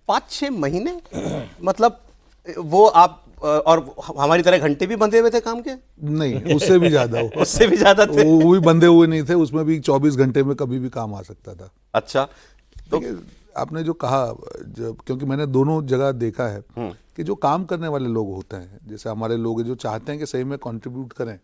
5-6 महीने मतलब वो आप और हमारी तरह घंटे भी बंधे हुए थे काम के? नहीं, उससे भी ज्यादा उससे भी ज्यादा थे? वो भी बंधे हुए नहीं थे, उसमें भी 24 घंटे में कभी भी काम आ सकता था। अच्छा, तो आपने जो कहा, क्योंकि मैंने दोनों जगह देखा है कि जो काम करने वाले लोग होते हैं, जैसे हमारे लोग जो चाहते हैं कि सही में कंट्रीब्यूट करें,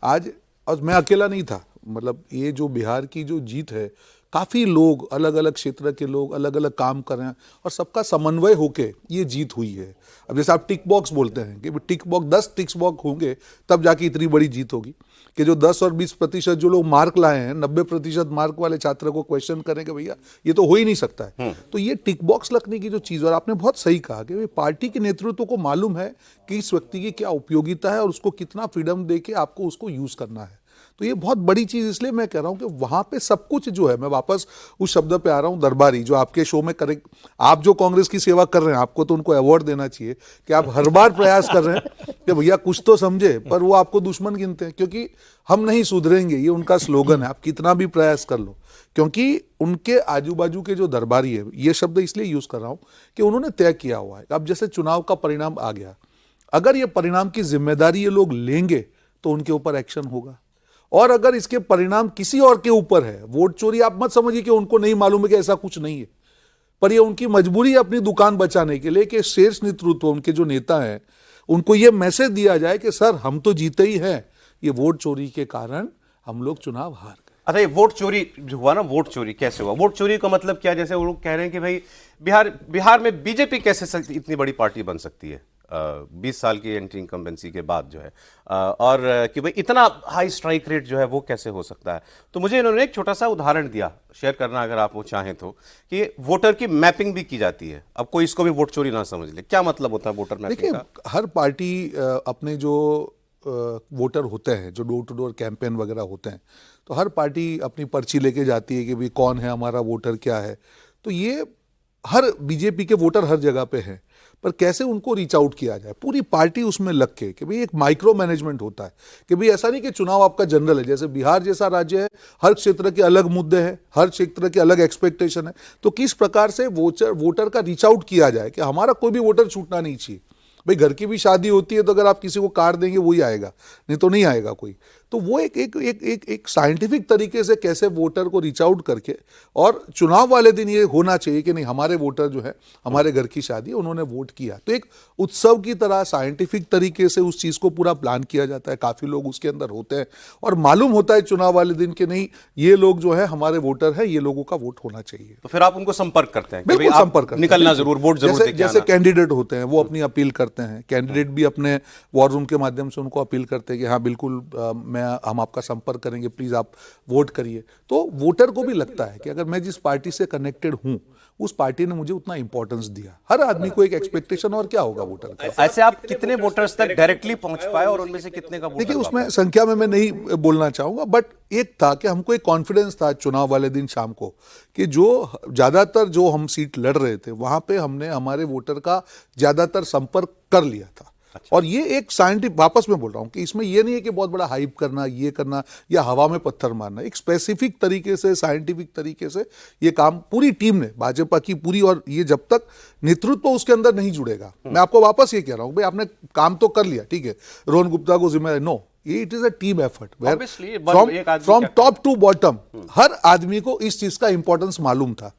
आज, और मैं अकेला नहीं था, मतलब ये जो बिहार की जो जीत है, काफ़ी लोग, अलग अलग क्षेत्र के लोग अलग अलग काम कर रहे हैं और सबका समन्वय होके ये जीत हुई है। अब जैसे आप टिक बॉक्स बोलते हैं कि टिक बॉक्स 10 टिक बॉक्स होंगे तब जाके इतनी बड़ी जीत होगी, कि जो 10 और 20% जो लोग मार्क लाए हैं, 90% मार्क वाले छात्र को क्वेश्चन करें कि भैया ये तो हो ही नहीं सकता है। तो ये टिक बॉक्स लगने की जो चीज़, और आपने बहुत सही कहा कि पार्टी के नेतृत्व को मालूम है कि इस व्यक्ति की क्या उपयोगिता है और उसको कितना फ्रीडम दे के आपको उसको यूज़ करना है। तो ये बहुत बड़ी चीज़ इसलिए मैं कह रहा हूँ कि वहाँ पे सब कुछ जो है, मैं वापस उस शब्द पे आ रहा हूँ, दरबारी, जो आपके शो में करें, आप जो कांग्रेस की सेवा कर रहे हैं, आपको तो उनको अवार्ड देना चाहिए कि आप हर बार प्रयास कर रहे हैं कि भैया कुछ तो समझे, पर वो आपको दुश्मन गिनते हैं क्योंकि हम नहीं सुधरेंगे, ये उनका स्लोगन है। आप कितना भी प्रयास कर लो, क्योंकि उनके आजू बाजू के जो दरबारी है, ये शब्द इसलिए यूज़ कर रहा हूँ कि उन्होंने तय किया हुआ है। अब जैसे चुनाव का परिणाम आ गया, अगर ये परिणाम की जिम्मेदारी ये लोग लेंगे तो उनके ऊपर एक्शन होगा, और अगर इसके परिणाम किसी और के ऊपर है, वोट चोरी, आप मत समझिए कि उनको नहीं मालूम है कि ऐसा कुछ नहीं है, पर ये उनकी मजबूरी है अपनी दुकान बचाने के लिए कि शीर्ष नेतृत्व, उनके जो नेता हैं, उनको ये मैसेज दिया जाए कि सर हम तो जीते ही हैं, ये वोट चोरी के कारण हम लोग चुनाव हार गए। अच्छा, ये वोट चोरी जो हुआ ना, वोट चोरी कैसे हुआ? वोट चोरी का मतलब क्या? जैसे वो लोग कह रहे हैं कि भाई बिहार में बीजेपी कैसे इतनी बड़ी पार्टी बन सकती है 20 साल की एंटी इनकम्बेंसी के बाद जो है, और कि भाई इतना हाई स्ट्राइक रेट जो है वो कैसे हो सकता है। तो मुझे इन्होंने एक छोटा सा उदाहरण दिया, शेयर करना अगर आप वो चाहें तो, कि वोटर की मैपिंग भी की जाती है। अब कोई इसको भी वोट चोरी ना समझ ले, क्या मतलब होता है वोटर मैपिंग का? हर पार्टी अपने जो वोटर होते हैं, जो डोर टू डोर कैंपेन वगैरह होते हैं, तो हर पार्टी अपनी पर्ची लेके जाती है कि भाई कौन है हमारा वोटर, क्या है। तो ये हर बीजेपी के वोटर हर जगह पे हैं, पर कैसे उनको रीच आउट किया जाए, पूरी पार्टी उसमें लग के, कि भाई एक माइक्रो मैनेजमेंट होता है कि भाई ऐसा नहीं कि चुनाव आपका जनरल है। जैसे बिहार जैसा राज्य है, हर क्षेत्र के अलग मुद्दे हैं, हर क्षेत्र के अलग एक्सपेक्टेशन है, तो किस प्रकार से वोटर का रीच आउट किया जाए कि हमारा कोई भी वोटर छूटना नहीं चाहिए। भाई घर की भी शादी होती है तो अगर आप किसी को कार्ड देंगे वही आएगा, नहीं तो नहीं आएगा कोई। तो वो एक साइंटिफिक तरीके से कैसे वोटर को रीच आउट करके, और चुनाव वाले दिन ये होना चाहिए कि नहीं हमारे वोटर जो है, हमारे घर की शादी, उन्होंने वोट किया, तो एक उत्सव की तरह साइंटिफिक तरीके से उस चीज़ को पूरा प्लान किया जाता है। काफ़ी लोग उसके अंदर होते हैं और मालूम होता है चुनाव वाले दिन कि नहीं ये लोग जो है हमारे वोटर है, ये लोगों का वोट होना चाहिए। तो फिर आप उनको संपर्क करते हैं? बिल्कुल संपर्क करते हैं, निकलना जरूर, वोट जरूर। जैसे कैंडिडेट होते हैं वो अपनी अपील करते हैं, कैंडिडेट भी अपने वॉर रूम के माध्यम से उनको अपील करते हैं कि हाँ बिल्कुल हम आपका संपर्क करेंगे, प्लीज आप वोट करिए। तो वोटर को भी लगता है कि अगर मैं जिस पार्टी से कनेक्टेड हूं, उस पार्टी ने मुझे उतना इंपॉर्टेंस दिया। हर आदमी को एक एक्सपेक्टेशन, और क्या होगा वोटर का। ऐसे आप कितने वोटर्स तक डायरेक्टली पहुंच पाए और उनमें से कितने का वोटर? देखिए उसमें संख्या में मैं नहीं बोलना चाहूंगा, बट एक था कि हमको एक कॉन्फिडेंस था चुनाव वाले दिन शाम को कि जो ज्यादातर जो हम सीट लड़ रहे थे वहां पे हमने हमारे वोटर का ज्यादातर संपर्क कर लिया था। अच्छा। और ये एक साइंटिफिक, वापस मैं बोल रहा हूं कि इसमें ये नहीं है कि बहुत बड़ा हाइप करना, ये करना, या हवा में पत्थर मारना। एक स्पेसिफिक तरीके से, साइंटिफिक तरीके से ये काम पूरी टीम ने, भाजपा की पूरी, और ये जब तक नेतृत्व उसके अंदर नहीं जुड़ेगा, मैं आपको वापस ये कह रहा हूं भाई आपने काम तो कर लिया, ठीक है, रोहन गुप्ता को जिम्मेदारी, no, it is a team effort, from top to bottom हर आदमी को इस चीज का इंपॉर्टेंस मालूम था।